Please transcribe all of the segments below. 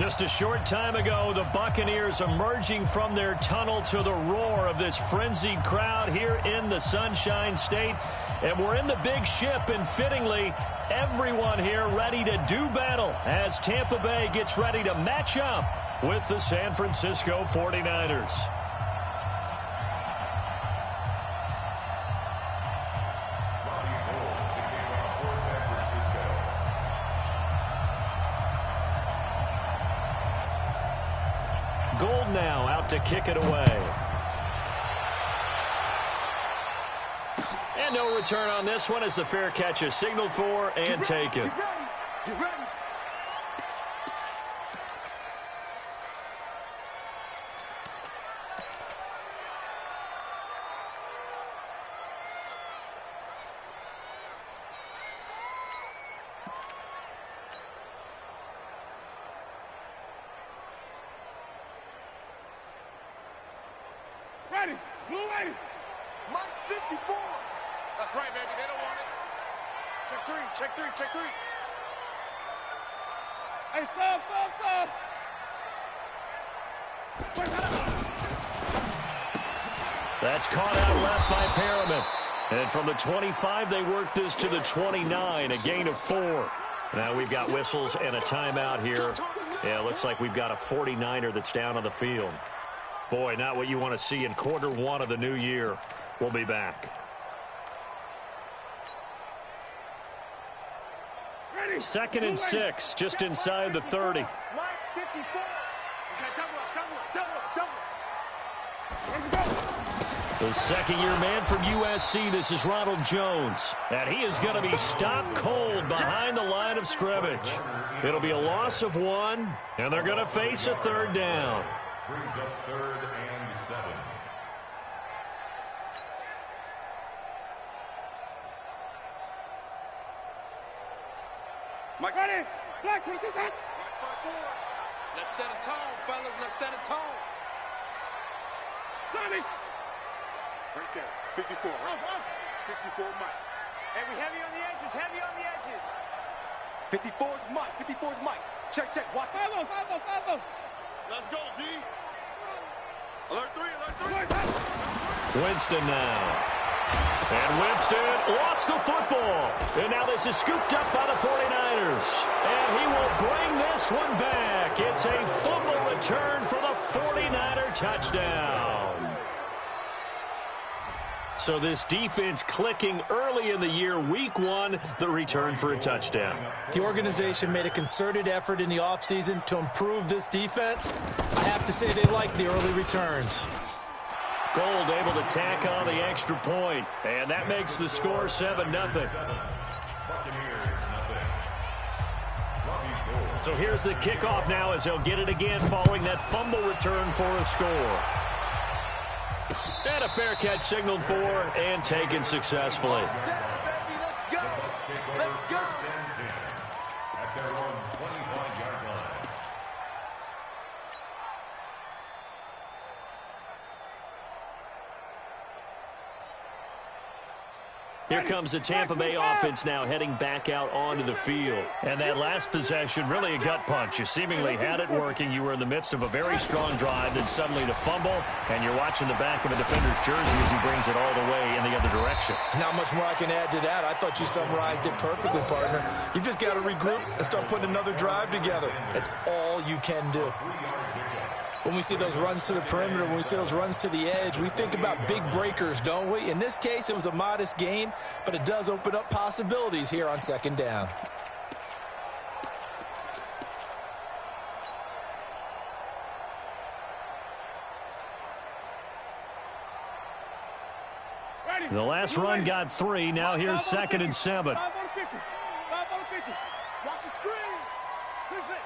Just a short time ago, the Buccaneers emerging from their tunnel to the roar of this frenzied crowd here in the Sunshine State. And we're in the big ship, and fittingly, everyone here ready to do battle as Tampa Bay gets ready to match up with the San Francisco 49ers. Gold now out to kick it away. And no return on this one as the fair catch is signaled for and taken. Get ready. Ready, blue ready. Mike 54. That's right, baby. They don't want it. Check three, check three, check three. Hey, stop. That's caught out left by Perriman. And from the 25, they work this to the 29, a gain of 4. Now we've got whistles and a timeout here. Yeah, looks like we've got a 49er that's down on the field. Boy, not what you want to see in quarter one of the new year. We'll be back. Ready. 2nd and 6, just inside the 30. Mike 54. Okay, double up. The second-year man from USC, this is Ronald Jones. And he is going to be stopped cold behind the line of scrimmage. It'll be a loss of 1, and they're going to face a 3rd down. Brings up 3rd and 7. Mike, ready. Black, what is that? Mike 5-4. Let's set a tone, fellas. Let's set a tone. Johnny. Right there. 54. 54 Mike. Hey, we heavy on the edges. Heavy on the edges. 54 is Mike. 54 is Mike. Check. Watch. Follow. Let's go, D. Alert 3. Winston now. And Winston lost the football. And now this is scooped up by the 49ers. And he will bring this one back. It's a fumble return for the 49er touchdown. So this defense clicking early in the year, week 1, the return for a touchdown. The organization made a concerted effort in the offseason to improve this defense. I have to say they like the early returns. Gold able to tack on the extra point, and that makes the score 7-0. So here's the kickoff now as they'll get it again following that fumble return for a score. And a fair catch signaled for and taken successfully. Here comes the Tampa Bay offense now heading back out onto the field. And that last possession, really a gut punch. You seemingly had it working. You were in the midst of a very strong drive, then suddenly the fumble, and you're watching the back of a defender's jersey as he brings it all the way in the other direction. There's not much more I can add to that. I thought you summarized it perfectly, partner. You've just got to regroup and start putting another drive together. That's all you can do. When we see those runs to the perimeter, when we see those runs to the edge, we think about big breakers, don't we? In this case, it was a modest gain, but it does open up possibilities here on 2nd down. The last run got 3. Now here's 2nd and 7. 5 on 50. Watch the screen. Easy.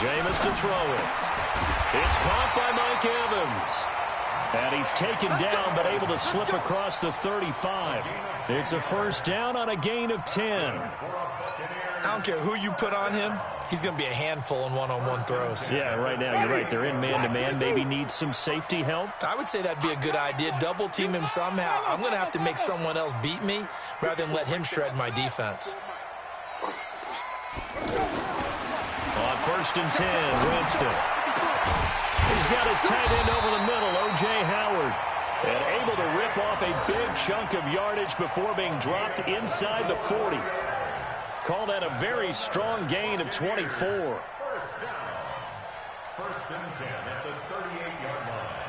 Jameis to throw it. It's caught by Mike Evans. And he's taken down, but able to slip across the 35. It's a first down on a gain of 10. I don't care who you put on him. He's going to be a handful in one-on-one throws. Yeah, right now, you're right. They're in man-to-man. Maybe need some safety help. I would say that'd be a good idea. Double team him somehow. I'm going to have to make someone else beat me rather than let him shred my defense. On first and 10, Winston. He's got his tight end over the middle, O.J. Howard. And able to rip off a big chunk of yardage before being dropped inside the 40. Call that a very strong gain of 24. First down. First and 10 at the 38-yard line.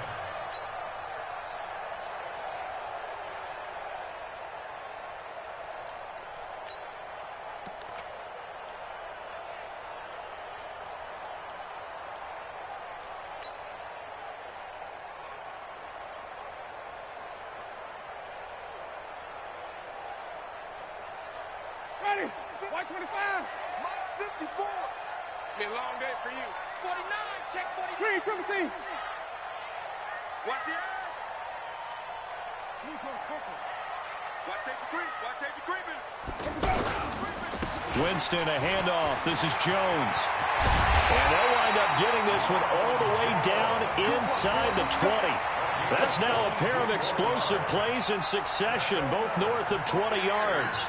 Ready? White 25. Mike 54. It's been a long day for you. 49, check 49. Green, Timothy. Watch the eye. Watch safety creep. Watch safety creeping. Winston, a handoff. This is Jones. And they'll wind up getting this one all the way down inside the 20. That's now a pair of explosive plays in succession, both north of 20 yards.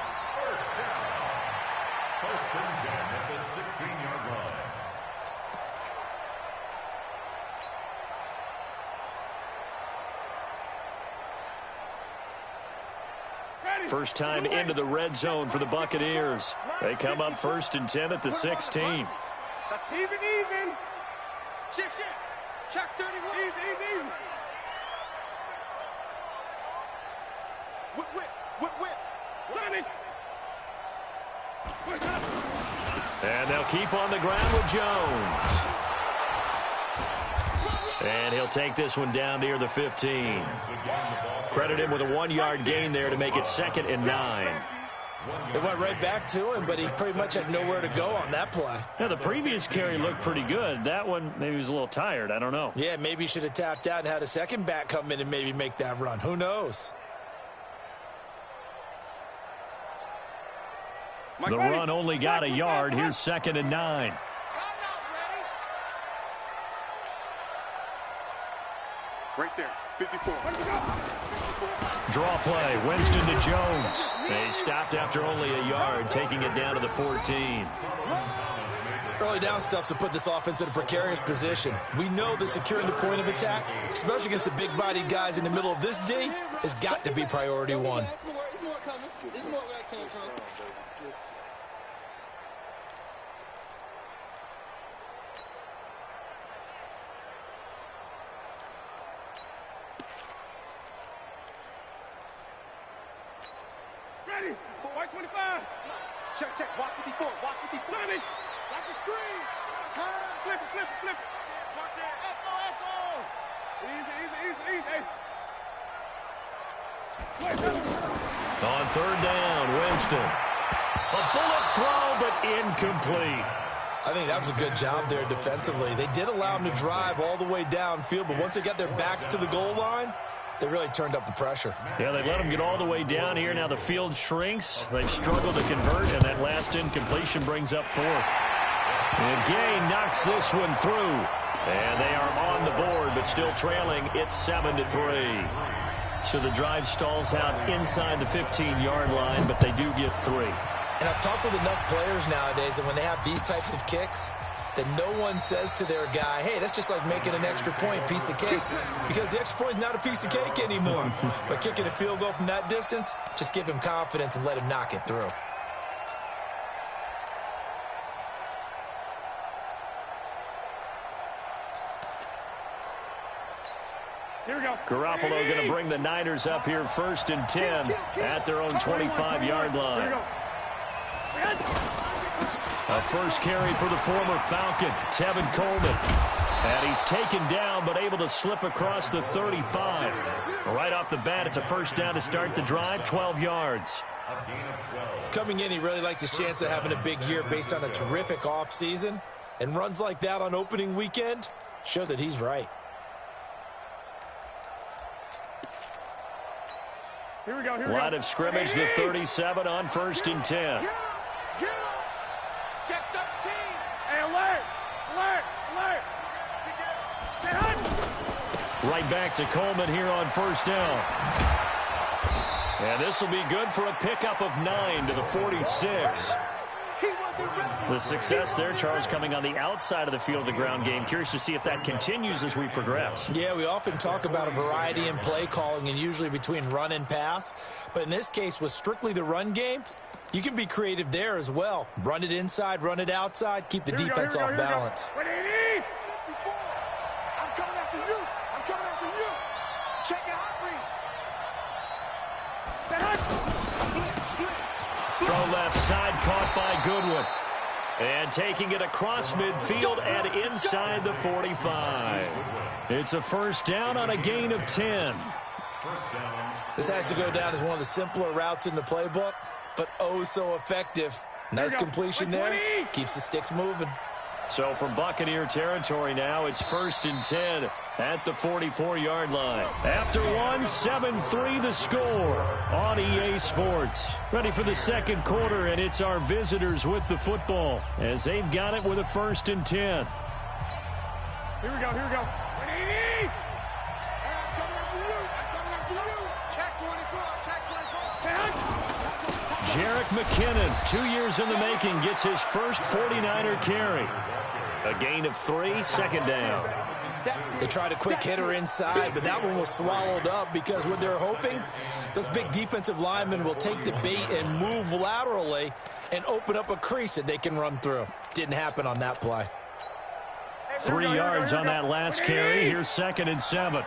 First and 10 at the 16-yard line. First time into the red zone for the Buccaneers. They come up first and 10 at the 16. That's even. Shift. Check 31. Easy. Whip. Run it. And they'll keep on the ground with Jones. And he'll take this one down near the 15. Credit him with a 1-yard gain there to make it 2nd and 9. It went right back to him, but he pretty much had nowhere to go on that play. Yeah, the previous carry looked pretty good. That one, maybe he was a little tired. I don't know. Yeah, maybe he should have tapped out and had a second back come in and maybe make that run. Who knows? The run only got a yard. Here's 2nd and 9. Right there, 54. Draw play, Winston to Jones. They stopped after only a yard, taking it down to the 14. Early down stuff to put this offense in a precarious position. We know that securing the point of attack, especially against the big-bodied guys in the middle of this D, has got to be priority one. Ready? For white 25. Check. Watch 54. Watch 54. Watch the screen. Flip it. Watch it. Echo. Easy. On 3rd down, Winston. A bullet throw, but incomplete. I think that was a good job there defensively. They did allow him to drive all the way downfield, but once they got their backs to the goal line, they really turned up the pressure. Yeah, they let them get all the way down here. Now the field shrinks. They've struggled to convert, and that last incompletion brings up 4th. And Gay knocks this one through. And they are on the board, but still trailing. It's 7-3. So the drive stalls out inside the 15-yard line, but they do get 3. And I've talked with enough players nowadays that when they have these types of kicks, that no one says to their guy, hey, that's just like making an extra point, piece of cake. Because the extra point is not a piece of cake anymore. But kicking a field goal from that distance, just give him confidence and let him knock it through. Here we go. Garoppolo going to bring the Niners up here 1st and 10 at their own 25-yard line. A first carry for the former Falcon, Tevin Coleman. And he's taken down, but able to slip across the 35. Right off the bat, it's a first down to start the drive, 12 yards. Coming in, he really liked his chance of having a big year based on a terrific offseason. And runs like that on opening weekend show that he's right. Here we go. Line of scrimmage, the 37 on 1st and 10. Get him. Check 13. Hey, alert. Right back to Coleman here on 1st down. And this will be good for a pickup of 9 to the 46. The success there, Charles, coming on the outside of the field of the ground game. Curious to see if that continues as we progress. Yeah, we often talk about a variety in play calling and usually between run and pass. But in this case, with strictly the run game, you can be creative there as well. Run it inside, run it outside, keep the defense off balance. I'm coming after you. Check your hot read. Throw left side, caught by Goodwin. And taking it across midfield and inside the 45. It's a 1st down on a gain of 10. This has to go down as one of the simpler routes in the playbook, but oh so effective. Nice completion there. Keeps the sticks moving. So from Buccaneer territory now, it's 1st and 10 at the 44-yard line. After one, 7-3 the score on EA Sports. Ready for the second quarter, and it's our visitors with the football as they've got it with a 1st and 10. Here we go. I'm coming after you. Check 24. Jerick McKinnon, 2 years in the making, gets his first 49er carry. A gain of 3, 2nd down. They tried a quick hitter inside, but that one was swallowed up because what they're hoping, those big defensive linemen will take the bait and move laterally and open up a crease that they can run through. Didn't happen on that play. 3 yards on that last carry. Here's 2nd and 7. Let's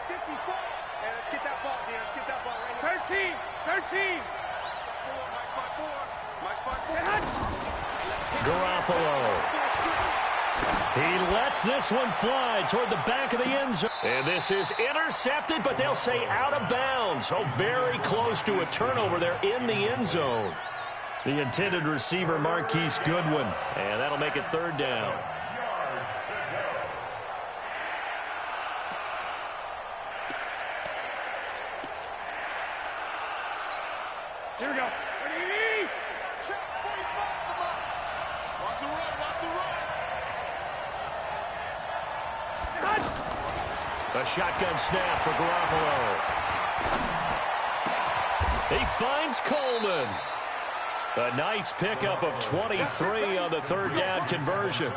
get that ball, Dan. Let's get that ball right here. 13. Garoppolo. He lets this one fly toward the back of the end zone. And this is intercepted, but they'll say out of bounds. Oh, very close to a turnover there in the end zone. The intended receiver, Marquise Goodwin. And that'll make it 3rd down. Here we go. Check 45. Come on. Watch the run. A shotgun snap for Garoppolo. He finds Coleman. A nice pickup of 23 on the 3rd down conversion.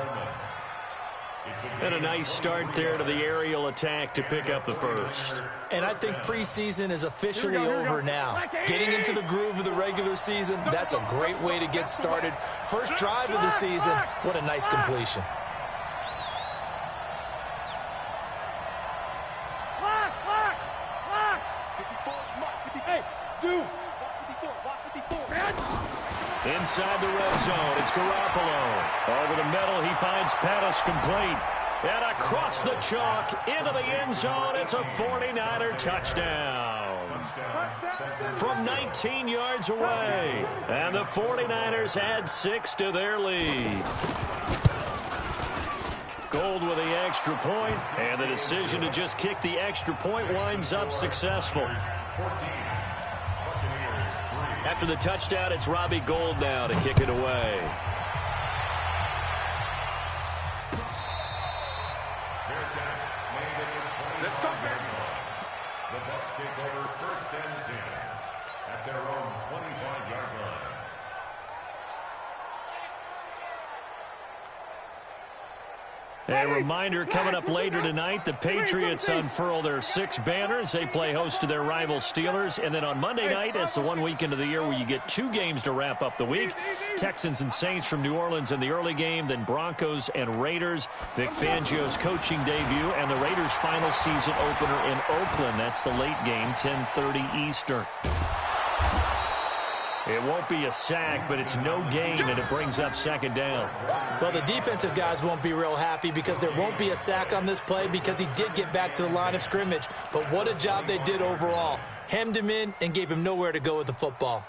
And a nice start there to the aerial attack to pick up the 1st. And I think preseason is officially over now. Getting into the groove of the regular season, that's a great way to get started. First drive of the season, what a nice completion. Inside the red zone, it's Garoppolo. Over the middle, he finds Pettis complete. And across the chalk, into the end zone, it's a 49er touchdown. From 19 yards away. And the 49ers add 6 to their lead. Gold with the extra point, and the decision to just kick the extra point winds up successful. After the touchdown, it's Robbie Gould now to kick it away. Let's go, baby. The Bucs take over 1st and 10 at their own 25-yard line. A reminder coming up later tonight, the Patriots unfurl their 6 banners. They play host to their rival Steelers. And then on Monday night, it's the one weekend of the year where you get 2 games to wrap up the week. Texans and Saints from New Orleans in the early game, then Broncos and Raiders. Vic Fangio's coaching debut and the Raiders' final season opener in Oakland. That's the late game, 10:30 Eastern. It won't be a sack, but it's no gain, and it brings up 2nd down. Well, the defensive guys won't be real happy because there won't be a sack on this play because he did get back to the line of scrimmage. But what a job they did overall. Hemmed him in and gave him nowhere to go with the football.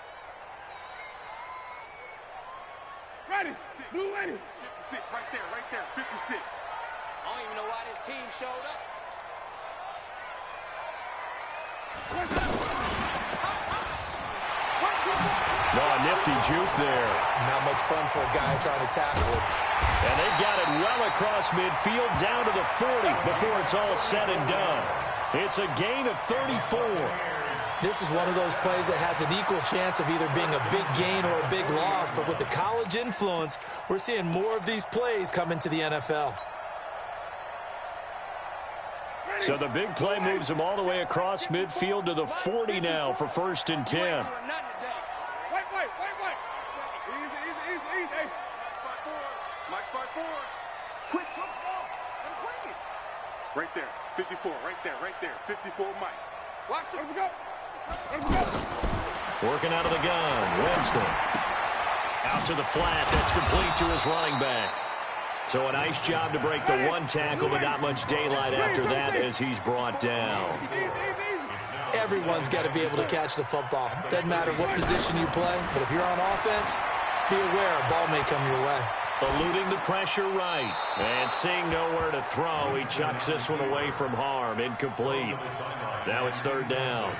Ready. Blue ready. 56, right there. 56. I don't even know why this team showed up. Hefty juke there. Not much fun for a guy trying to tackle it. And they got it well across midfield down to the 40 before it's all said and done. It's a gain of 34. This is one of those plays that has an equal chance of either being a big gain or a big loss. But with the college influence, we're seeing more of these plays come into the NFL. So the big play moves them all the way across midfield to the 40 now for 1st and 10. Wait. Easy. Hey. Mike 5-4. Quick, so small. Bring it. Right there. 54. Right there. 54, Mike. Watch it. Let him go. Working out of the gun. Winston. Out to the flat. That's complete to his running back. So a nice job to break the one tackle, but not much daylight after that as he's brought down. Everyone's got to be able to catch the football. Doesn't matter what position you play, but if you're on offense, be aware a ball may come your way. Eluding the pressure right. And seeing nowhere to throw, he chucks this one away from harm. Incomplete. Now it's 3rd down.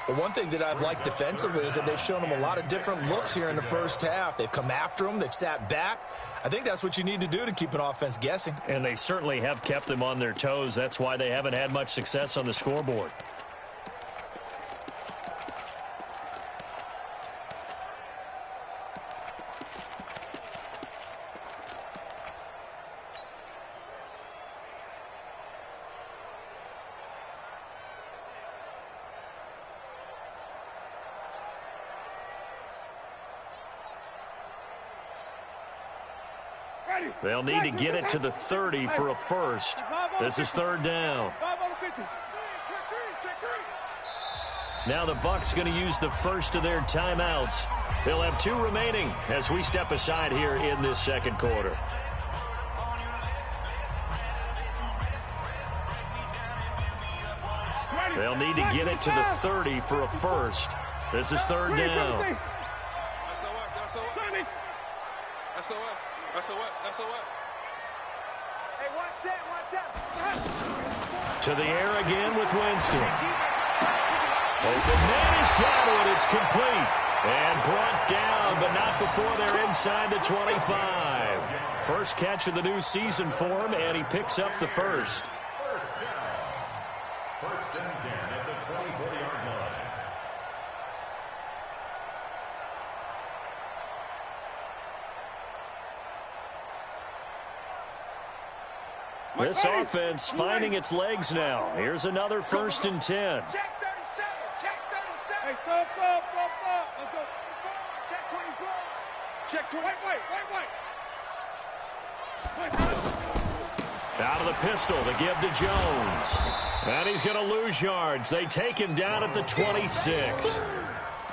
But one thing that I've liked defensively is that they've shown him a lot of different looks here in the first half. They've come after him. They've sat back. I think that's what you need to do to keep an offense guessing. And they certainly have kept them on their toes. That's why they haven't had much success on the scoreboard. They'll need to get it to the 30 for a first. This is 3rd down. Now the Bucs going to use the first of their timeouts. They'll have 2 remaining as we step aside here in this second quarter. They'll need to get it to the 30 for a first. This is 3rd down. SOS. Hey, watch that. To the air again with Winston. Open man has got it. It's complete. And brought down, but not before they're inside the 25. First catch of the new season for him, and he picks up the first. First down. 1st and 10 at the 24-yard line. This offense finding its legs now. Here's another 1st and 10. Check 37. Hey, stop. Let's go. Check 24. Check 20. Wait. Out of the pistol, the give to Jones. And he's going to lose yards. They take him down at the 26.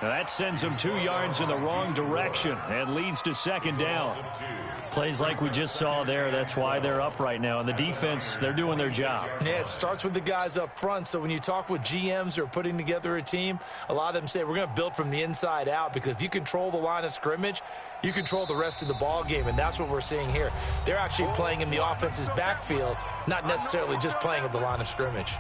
Now that sends him 2 yards in the wrong direction and leads to 2nd down. Plays like we just saw there, that's why they're up right now. And the defense, they're doing their job. Yeah, it starts with the guys up front. So when you talk with GMs who are putting together a team, a lot of them say we're going to build from the inside out, because if you control the line of scrimmage, you control the rest of the ball game, and that's what we're seeing here. They're actually playing in the offense's backfield, not necessarily just playing at the line of scrimmage.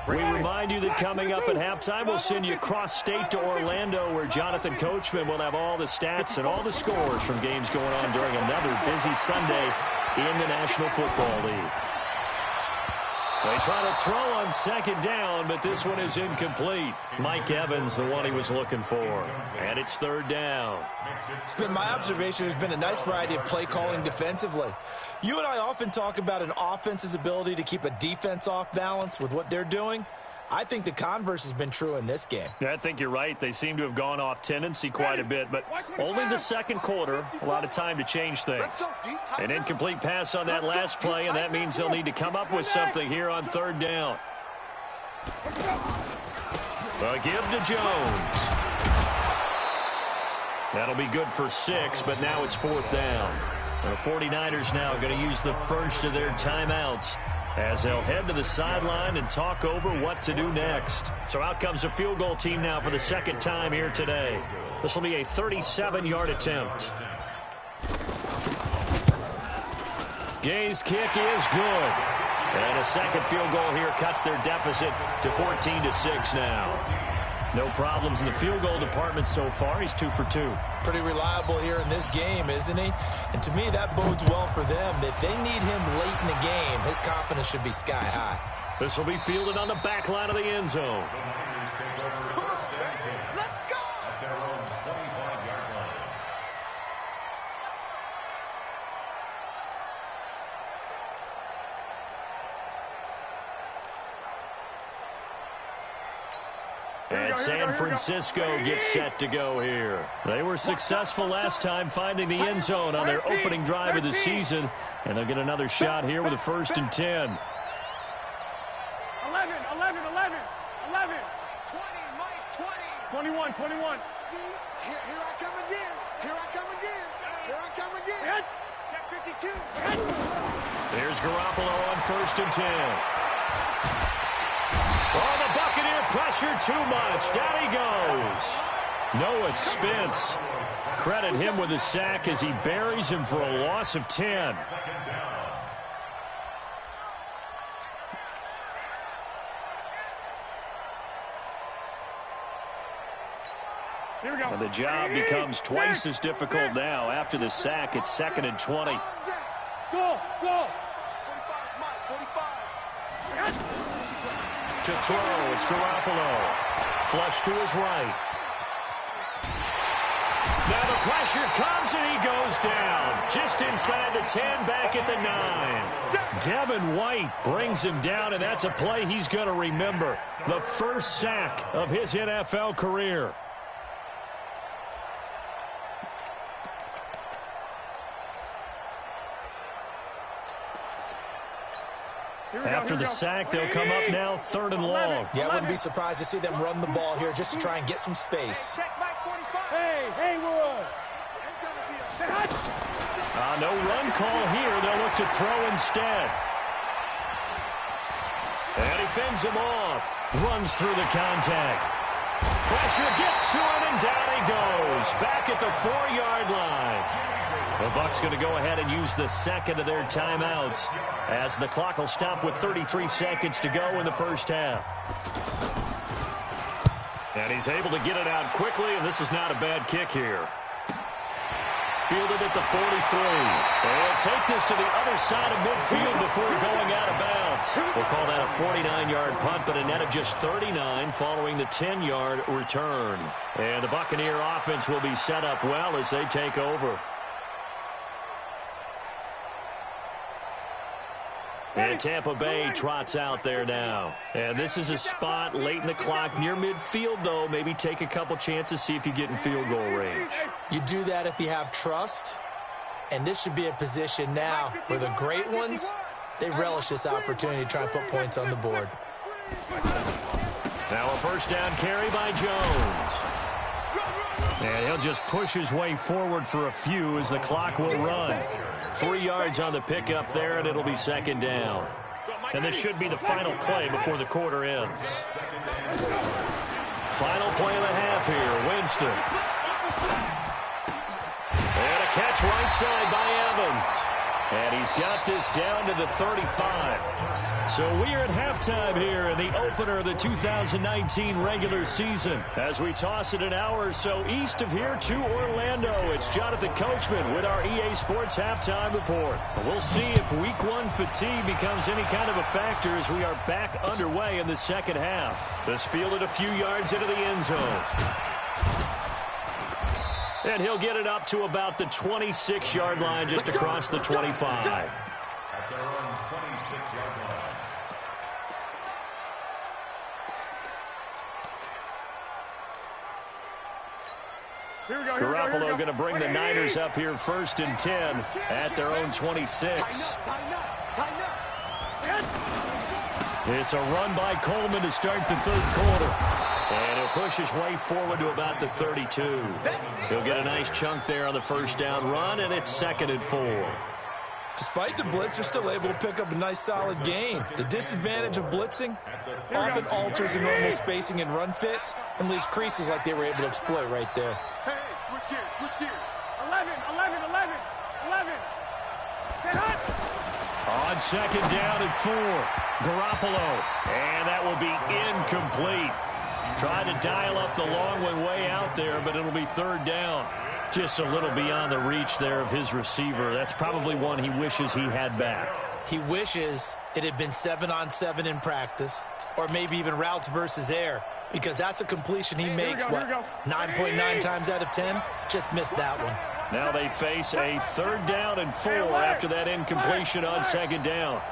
We remind you that coming up at halftime, we'll send you cross-state to Orlando, where Jonathan Coachman will have all the stats and all the scores from games going on during another busy Sunday in the National Football League. They try to throw on 2nd down, but this one is incomplete. Mike Evans, the one he was looking for. And it's 3rd down. It's been my observation there's been a nice variety of play calling defensively. You and I often talk about an offense's ability to keep a defense off balance with what they're doing. I think the converse has been true in this game. Yeah, I think you're right. They seem to have gone off tendency quite a bit, but only the second quarter, a lot of time to change things. An incomplete pass on that last play, and that means they'll need to come up with something here on 3rd down. The give to Jones. That'll be good for 6, but now it's 4th down. The 49ers now going to use the first of their timeouts as they'll head to the sideline and talk over what to do next. So out comes a field goal team now for the 2nd time here today. This will be a 37-yard attempt. Gay's kick is good. And a second field goal here cuts their deficit to 14-6 now. No problems in the field goal department so far. He's 2 for 2. Pretty reliable here in this game, isn't he? And to me, that bodes well for them. If they need him late in the game, his confidence should be sky high. This will be fielded on the back line of the end zone. Let's go! At their own 25-yard line. And San Francisco gets set to go here. They were successful last time finding the end zone on their opening drive of the season. And they'll get another shot here with a 1st and 10. 11, 20, Mike, 20. 21. Here I come again. Here I come again. Check 52. There's Garoppolo on 1st and 10. Oh, the Buccaneer pressure too much. Down he goes. Noah Spence. Credit him with a sack as he buries him for a loss of 10. Here we go. And the job becomes twice as difficult now. After the sack, it's 2nd and 20. Go. 45, Mike, 45. To throw, it's Garoppolo. Flush to his right. Now the pressure comes and he goes down. Just inside the 10, back at the 9. Devin White brings him down, and that's a play he's going to remember. The first sack of his NFL career. After the sack, they'll come up now 3rd and long. Yeah, I wouldn't be surprised to see them run the ball here just to try and get some space. Hey, Wood. No run call here. They'll look to throw instead. And he fends him off. Runs through the contact. Pressure gets to him, and down he goes. Back at the 4-yard line. The Bucs going to go ahead and use the second of their timeouts as the clock will stop with 33 seconds to go in the first half. And he's able to get it out quickly, and this is not a bad kick here. Fielded at the 43. They'll take this to the other side of midfield before going out of bounds. We'll call that a 49-yard punt, but a net of just 39 following the 10-yard return. And the Buccaneer offense will be set up well as they take over. And Tampa Bay trots out there now. And this is a spot late in the clock near midfield, though. Maybe take a couple chances, see if you get in field goal range. You do that if you have trust. And this should be a position now where the great ones, they relish this opportunity to try and put points on the board. Now a first down carry by Jones. And he'll just push his way forward for a few as the clock will run. 3 yards on the pickup there, and it'll be 2nd down. And this should be the final play before the quarter ends. Final play of the half here, Winston. And a catch right side by Evans. And he's got this down to the 35. So we are at halftime here in the opener of the 2019 regular season. As we toss it an hour or so east of here to Orlando, it's Jonathan Coachman with our EA Sports Halftime Report. We'll see if Week 1 fatigue becomes any kind of a factor as we are back underway in the second half. This fielded a few yards into the end zone. And he'll get it up to about the 26-yard line just across the 25. At their own 26-yard line. Garoppolo going to bring the Niners up here 1st and 10 at their own 26. It's a run by Coleman to start the 3rd quarter. And he'll push his way forward to about the 32. He'll get a nice chunk there on the first down run, and it's 2nd and 4. Despite the blitz, they're still able to pick up a nice solid gain. The disadvantage of blitzing often alters the normal spacing and run fits and leaves creases like they were able to exploit right there. Hey, switch gears. 11. On second down and 4. Garoppolo. And that will be incomplete. Tried to dial up the long one way out there, but it'll be third down. Just a little beyond the reach there of his receiver. That's probably one he wishes he had back. He wishes it had been 7-on-7 in practice, or maybe even routes versus air, because that's a completion he makes, 9.9 times out of 10? Just missed that one. Now they face a third down and 4 after that incompletion on second down.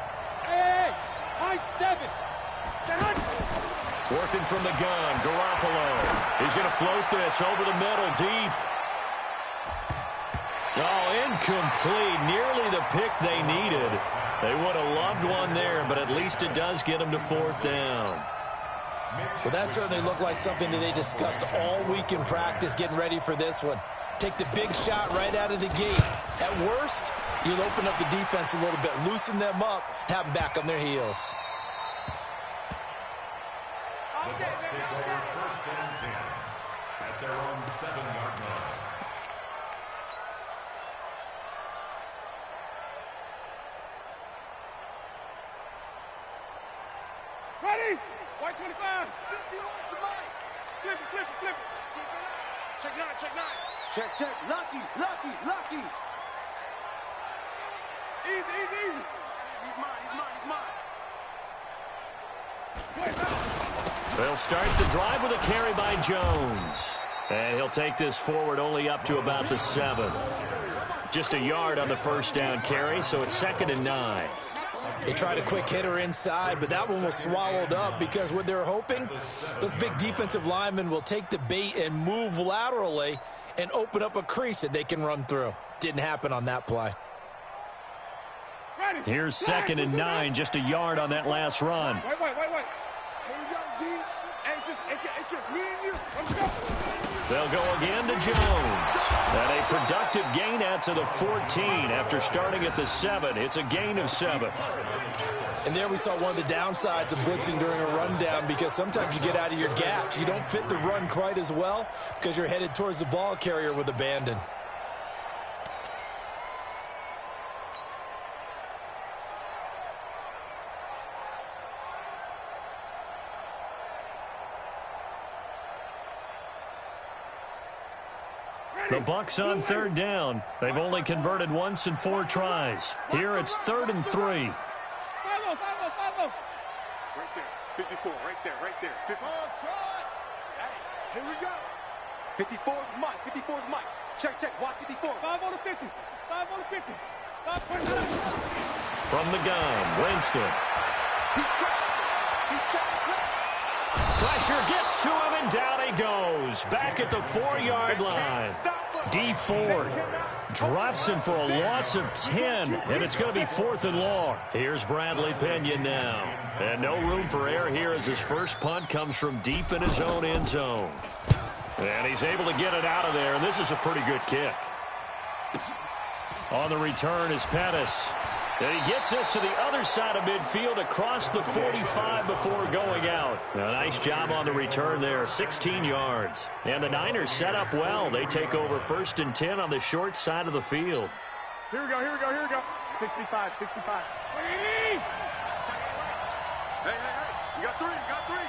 Working from the gun, Garoppolo. He's going to float this over the middle, deep. Oh, incomplete. Nearly the pick they needed. They would have loved one there, but at least it does get them to fourth down. Well, that certainly looked like something that they discussed all week in practice getting ready for this one. Take the big shot right out of the gate. At worst, you'll open up the defense a little bit, loosen them up, have them back on their heels. The Bucs take over first and 10 at their own 7-yard line. Ready? White 25. 50 on the mic. Flip it, flip it, flip it. Check 9, check 9. Check, check. Lucky, lucky, lucky. Easy, easy, easy. He's mine, he's mine, he's mine. They'll start the drive with a carry by Jones. And he'll take this forward only up to about the 7. Just a yard on the first down carry, so it's 2nd and 9. They tried a quick hitter inside, but that one was swallowed up because what they're hoping, those big defensive linemen will take the bait and move laterally and open up a crease that they can run through. Didn't happen on that play. Here's 2nd and 9, just a yard on that last run. Wait. Here we go, D. It's just me and you. Let's go. They'll go again to Jones. And a productive gain out to the 14 after starting at the 7. It's a gain of 7. And there we saw one of the downsides of blitzing during a rundown, because sometimes you get out of your gaps. You don't fit the run quite as well because you're headed towards the ball carrier with abandon. The Bucs on third down. They've only converted once in 4 tries. Here it's 3rd and 3. 5-0. Right there. 54, right there. 50. Oh, try. Hey, here we go. 54 is Mike. 54 is Mike. Check. Watch 54. 5 on the 50. 5 on the 50. 5.9. From the gun, Winston. He's checking. Pressure gets to him, and down he goes. Back at the 4-yard line. D Ford drops him for a loss of 10, and it's going to be 4th and long. Here's Bradley Pinion now. And no room for error here as his first punt comes from deep in his own end zone. And he's able to get it out of there, and this is a pretty good kick. On the return is Pettis. And he gets us to the other side of midfield across the 45 before going out. A nice job on the return there, 16 yards. And the Niners set up well. They take over 1st and 10 on the short side of the field. Here we go. 65. Hey. You got 3.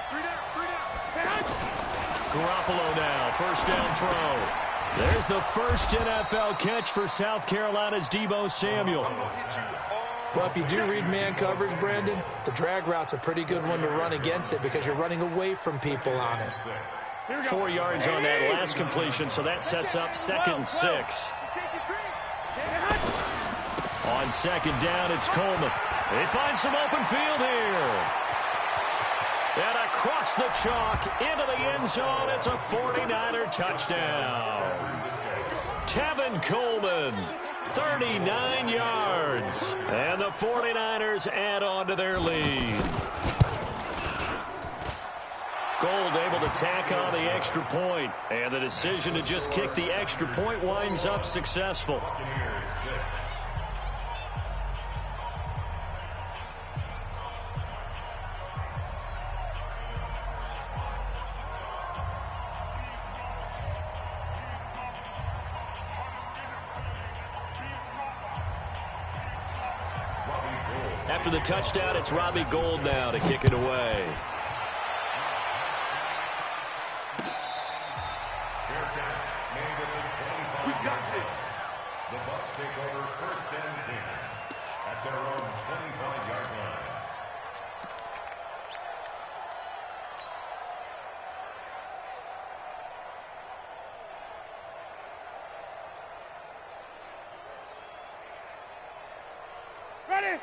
3 down. Garoppolo now, 1st down throw. There's the first NFL catch for South Carolina's Deebo Samuel. Well, if you do read man coverage, Brandon, the drag route's a pretty good one to run against it because you're running away from people on it. 4 yards on that last completion, so that sets up 2nd and 6. On 2nd down, it's Coleman. They find some open field here. And across the chalk into the end zone, it's a 49er touchdown. Tevin Coleman, 39 yards. And the 49ers add on to their lead. Gold able to tack on the extra point. And the decision to just kick the extra point winds up successful. After the touchdown, it's Robbie Gould now to kick it away. We got this. The Bucs take over 1st and 10 at their own 25-yard line.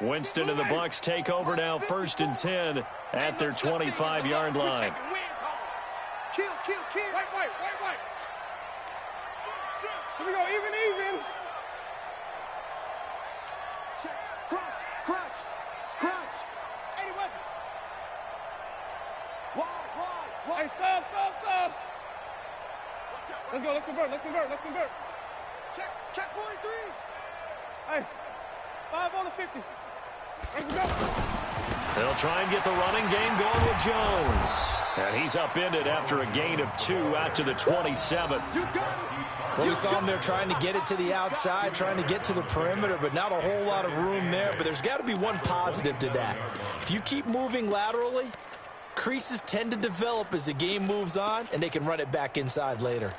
Winston and the Bucs take over now 1st and 10 at their 25-yard line. Kill. Wait. Here we go, even. Check. Crunch. 80 weapon. Wide. Hey, stop. Let's go, let's convert. Check 43. Hey, 5 on the 50. Let's go. They'll try and get the running game going with Jones. And he's upended after a gain of 2 out to the 27. Well, we saw him there trying to get it to the outside, trying to get to the perimeter, but not a whole lot of room there. But there's got to be one positive to that. If you keep moving laterally, creases tend to develop as the game moves on, and they can run it back inside later.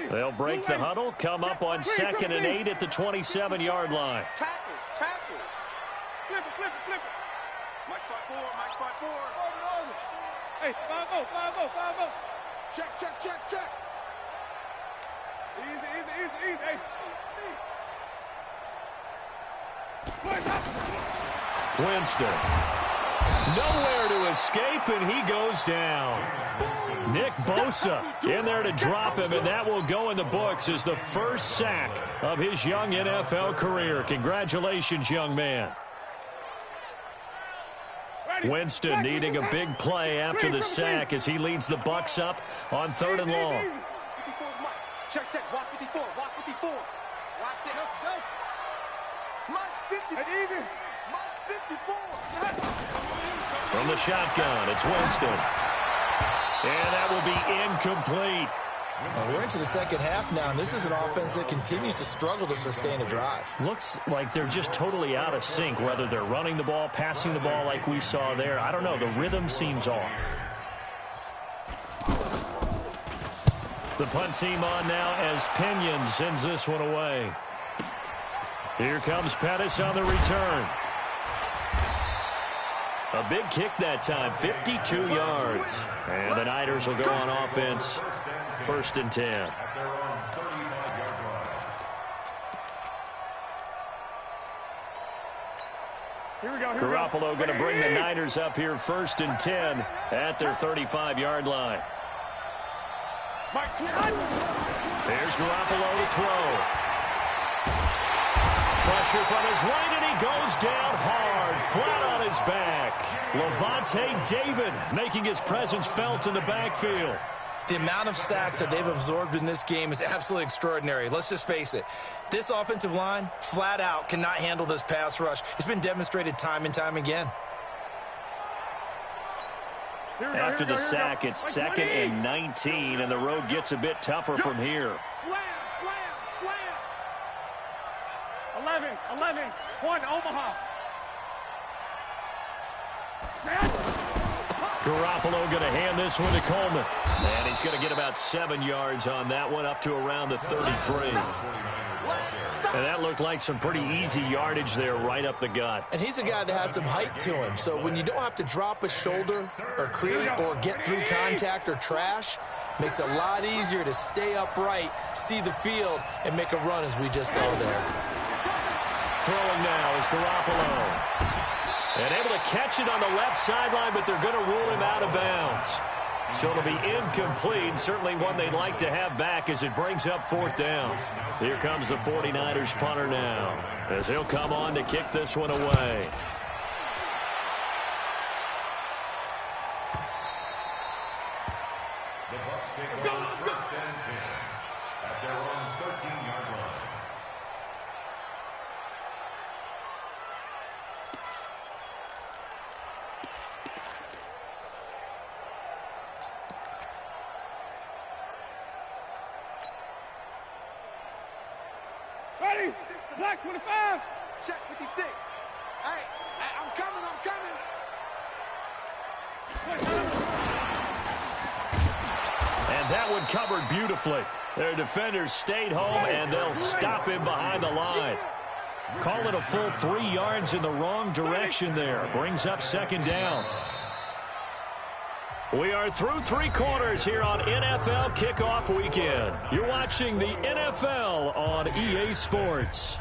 They'll break the huddle, come up on 2nd and 8 at the 27-yard line. Tackles. Flip it. Mike 5-4. Hey, 5-0. Check. Easy. Hey. Winston. Nowhere to escape, and he goes down. Nick Bosa in there to drop him, and that will go in the books as the first sack of his young NFL career. Congratulations, young man. Winston needing a big play after the sack as he leads the Bucs up on 3rd and long. 54 Check. Watch 54. Watch it. Mike 50. Mike 54. From the shotgun, it's Winston. And that will be incomplete. We're into the second half now, and this is an offense that continues to struggle to sustain a drive. Looks like they're just totally out of sync, whether they're running the ball, passing the ball like we saw there. I don't know. The rhythm seems off. The punt team on now as Pinion sends this one away. Here comes Pettis on the return. A big kick that time, 52 yards. And the Niners will go on offense, 1st and 10. At their own 35-yard line. Here we go. Garoppolo going to bring the Niners up here 1st and 10 at their 35-yard line. There's Garoppolo to throw. Pressure from his right, and he goes down hard, flat on his back. Levante David making his presence felt in the backfield. The amount of sacks that they've absorbed in this game is absolutely extraordinary. Let's just face it. This offensive line, flat out, cannot handle this pass rush. It's been demonstrated time and time again. After the sack, it's 2nd and 19, and the road gets a bit tougher from here. Slam. 11, 1, Omaha. Garoppolo going to hand this one to Coleman. And he's going to get about 7 yards on that one, up to around the 33. And that looked like some pretty easy yardage there right up the gut. And he's a guy that has some height to him. So when you don't have to drop a shoulder or create or get through contact or trash, makes it a lot easier to stay upright, see the field, and make a run as we just saw there. Throwing now is Garoppolo. And able to catch it on the left sideline, but they're going to rule him out of bounds. So it'll be incomplete, certainly one they'd like to have back as it brings up 4th down. Here comes the 49ers punter now, as he'll come on to kick this one away. The Bucs take over 1st and 10 at their own 13-yard line. Ready? Black 25. Check 56. Hey, I'm coming. And that one covered beautifully. Their defenders stayed home, and they'll stop him behind the line. Call it a full 3 yards in the wrong direction there. Brings up second down. We are through 3 quarters here on NFL Kickoff Weekend. You're watching the NFL on EA Sports.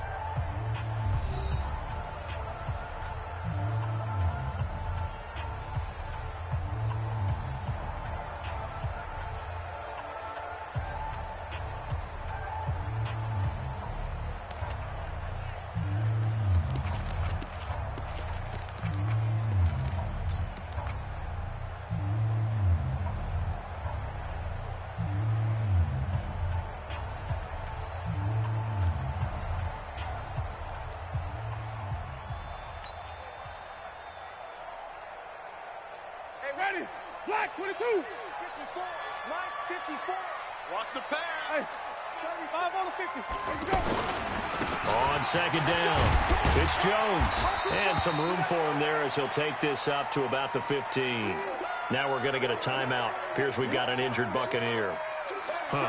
Ready? Black 22. 54. Mike 54. Watch the pass. Hey, 35 on the 50. Let's go. On second down, it's Jones. And some room for him there as he'll take this up to about the 15. Now we're going to get a timeout. Appears we've got an injured Buccaneer.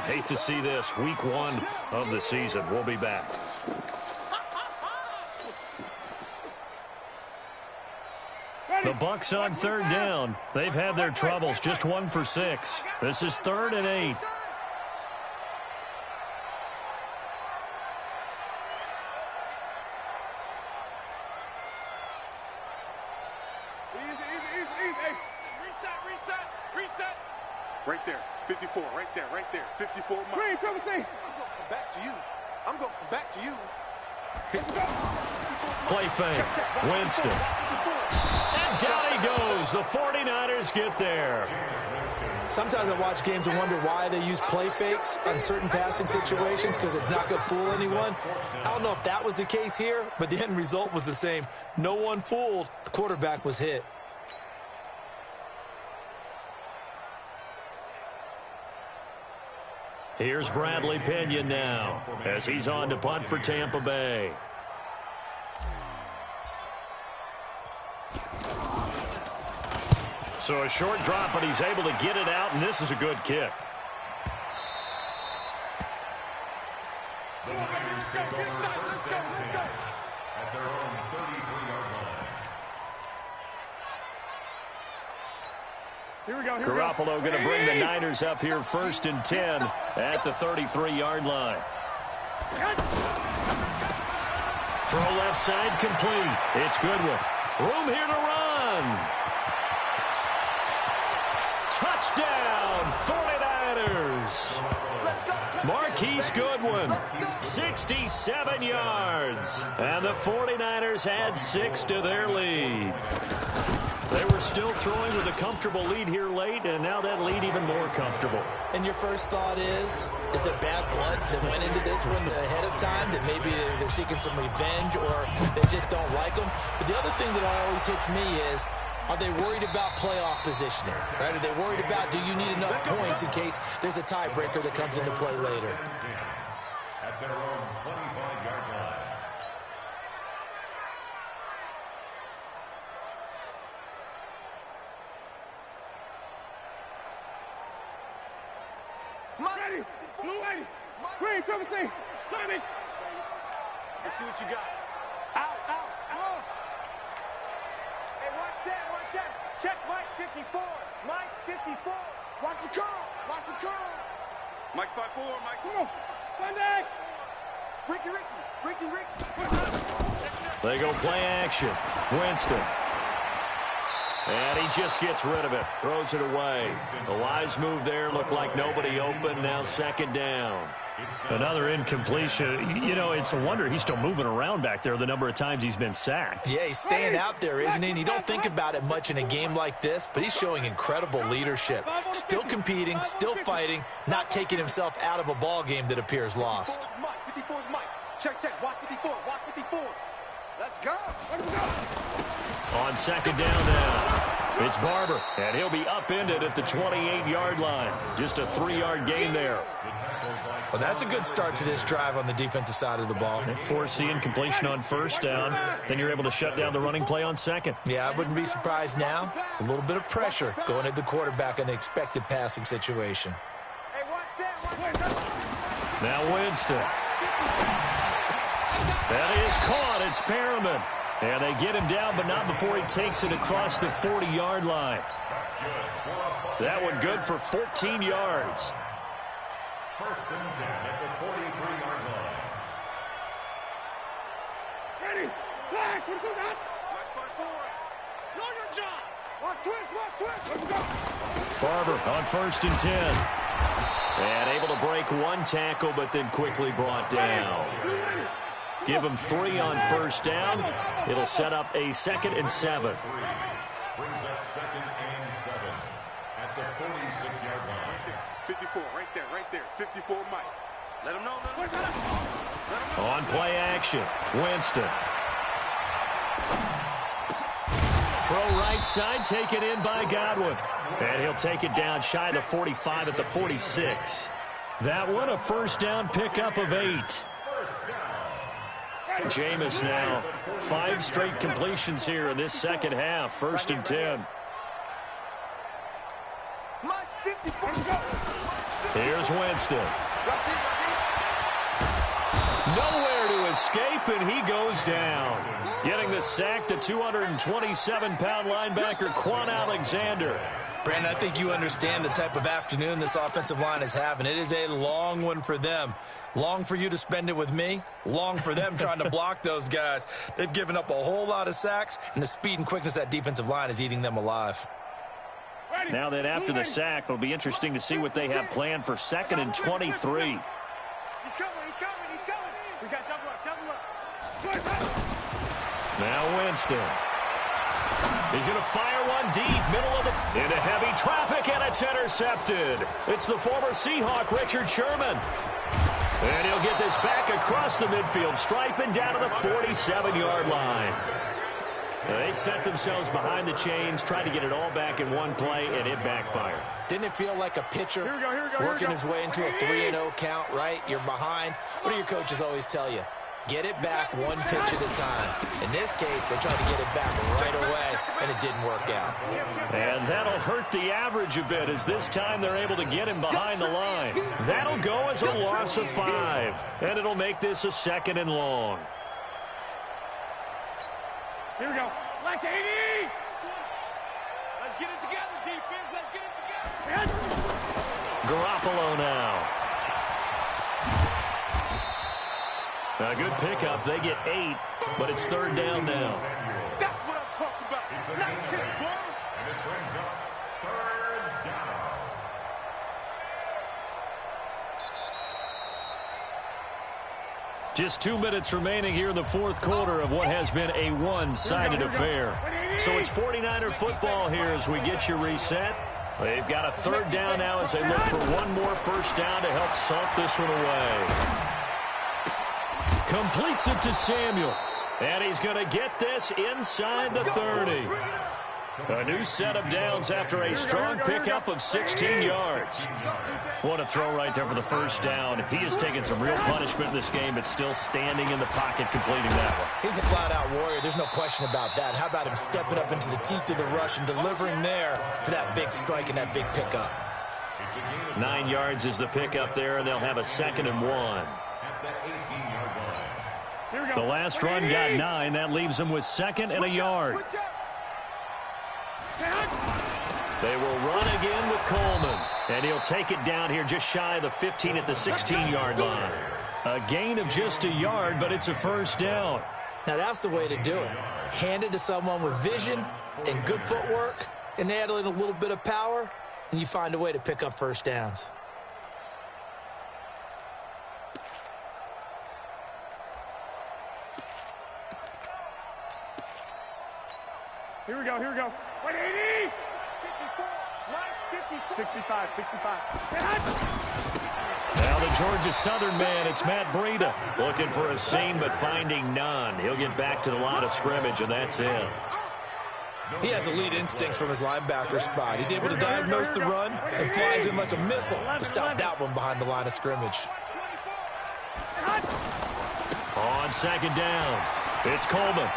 Hate to see this. Week 1 of the season. We'll be back. The Bucs on third down. They've had their troubles. Just 1 for 6. This is 3rd and 8. Easy. Reset. Right there. 54. Right there. 54. Green, come and see. I'm going to come back to you. Play fake. Winston. And down he goes. The 49ers get there. Sometimes I watch games and wonder why they use play fakes on certain passing situations, because it's not going to fool anyone. I don't know if that was the case here, but the end result was the same. No one fooled. The quarterback was hit. Here's Bradley Pinion now as he's on to punt for Tampa Bay. So a short drop, but he's able to get it out, and this is a good kick. The Niners take over first and 10 at their own 33-yard line. Here we go. Garoppolo going to bring the Niners up here 1st and 10 at the 33-yard line. Throw left side complete. It's Goodwin. Room here to run. Touchdown, 49ers. Marquise Goodwin, 67 yards. And the 49ers add 6 to their lead. They were still throwing with a comfortable lead here late, and now that lead even more comfortable. And your first thought is there bad blood that went into this one ahead of time, that maybe they're seeking some revenge or they just don't like them? But the other thing that always hits me is, are they worried about playoff positioning? Right? Are they worried about, do you need enough points in case there's a tiebreaker that comes into play later? At their own 25-yard line. Ready. Blue 80. Green, come and see. Simon. Let's see what you got. Out. Hey, watch that. Check Mike 54. Mike 54. Watch the curl. Mike 5-4, Mike. Come on. Sunday. Ricky. They go play action. Winston. And he just gets rid of it. Throws it away. The wise move there. Looked like nobody open. Now 2nd down. Another incompletion. You know, it's a wonder he's still moving around back there the number of times he's been sacked. Yeah, he's staying out there, isn't he? And you don't think about it much in a game like this, but he's showing incredible leadership. Still competing, still fighting, not taking himself out of a ball game that appears lost. 54 is Mike. Check. Watch 54. Let's go. On 2nd down now, it's Barber, and he'll be upended at the 28-yard line. Just a 3-yard gain there. Well, that's a good start to this drive on the defensive side of the ball. Foreseeing completion on first down. Then you're able to shut down the running play on second. Yeah, I wouldn't be surprised now. A little bit of pressure going at the quarterback in the expected passing situation. Hey, watch that. Now Winston. That is caught. It's Perriman. And they get him down, but not before he takes it across the 40-yard line. That one good for 14 yards. First and 10 at the 43-yard line. Ready. Flag. What do that? Watch 5-4. Know your job. Watch twist. Watch twist. Let's go. Barber on first and 10. And able to break one tackle, but then quickly brought down. Give him 3 on first down. It'll set up a 2nd and 7. Brings up 2nd and 7 at the 46-yard line. 54, right there. 54, Mike. Let him know. Let him know. On play action, Winston. Throw right side, taken in by Godwin. And he'll take it down shy of the 45 at the 46. That one a first down pickup of 8. Jameis now 5 straight completions here in this second half. First and 10. Here's Winston. Nowhere to escape, and he goes down. Getting the sack, the 227-pound linebacker, Quan Alexander. Brandon, I think you understand the type of afternoon this offensive line is having. It is a long one for them. Long for you to spend it with me. Long for them trying to block those guys. They've given up a whole lot of sacks, and the speed and quickness of that defensive line is eating them alive. Now that after the sack, it'll be interesting to see what they have planned for 2nd and 23. He's coming. We got double up. Now Winston. He's going to fire one deep, middle of the... into heavy traffic, and it's intercepted. It's the former Seahawk, Richard Sherman. And he'll get this back across the midfield stripe and down to the 47-yard line. They set themselves behind the chains, tried to get it all back in one play, and it backfired. Didn't it feel like a pitcher working his way into a 3-0 count, right? You're behind. What do your coaches always tell you? Get it back one pitch at a time. In this case, they tried to get it back right away, and it didn't work out. And that'll hurt the average a bit, as this time they're able to get him behind the line. That'll go as a loss of 5, and it'll make this a 2nd and long. Here we go. Like 80. Let's get it together, defense. Let's get it together. Garoppolo now. A good pickup. They get 8, but it's 3rd down now. That's what I'm talking about. Nice hit, boy. And it brings up 3rd down. Just 2 minutes remaining here in the 4th quarter of what has been a one-sided affair. So it's 49er football here as we get you reset. They've got a 3rd down now as they look for one more first down to help salt this one away. Completes it to Samuel. And he's going to get this inside the 30. A new set of downs after a strong pickup of 16 yards. What a throw right there for the first down. He has taken some real punishment in this game, but still standing in the pocket completing that one. He's a flat-out warrior. There's no question about that. How about him stepping up into the teeth of the rush and delivering there for that big strike and that big pickup? 9 yards is the pickup there, and they'll have a 2nd and 1. The last run got 9. That leaves them with 2nd and a yard. They will run again with Coleman. And he'll take it down here just shy of the 15 at the 16-yard line. A gain of just a yard, but it's a first down. Now that's the way to do it. Hand it to someone with vision and good footwork, and add in a little bit of power, and you find a way to pick up first downs. Here we go. 180. 54. 65. Now the Georgia Southern man, it's Matt Breida. Looking for a seam, but finding none. He'll get back to the line of scrimmage, and that's it. He has elite instincts from his linebacker spot. He's able to diagnose the run and flies in like a missile to stop that one behind the line of scrimmage. On second down, it's Coleman.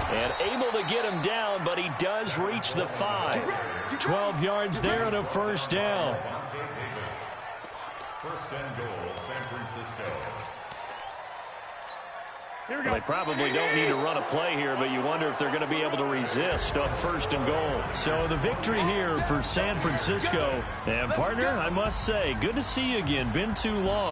And able to get him down, but he does reach the 5. 12 yards there and a first down. First and goal, San Francisco. They probably don't need to run a play here, but you wonder if they're going to be able to resist on first and goal. So the victory here for San Francisco. And, partner, I must say, good to see you again. Been too long.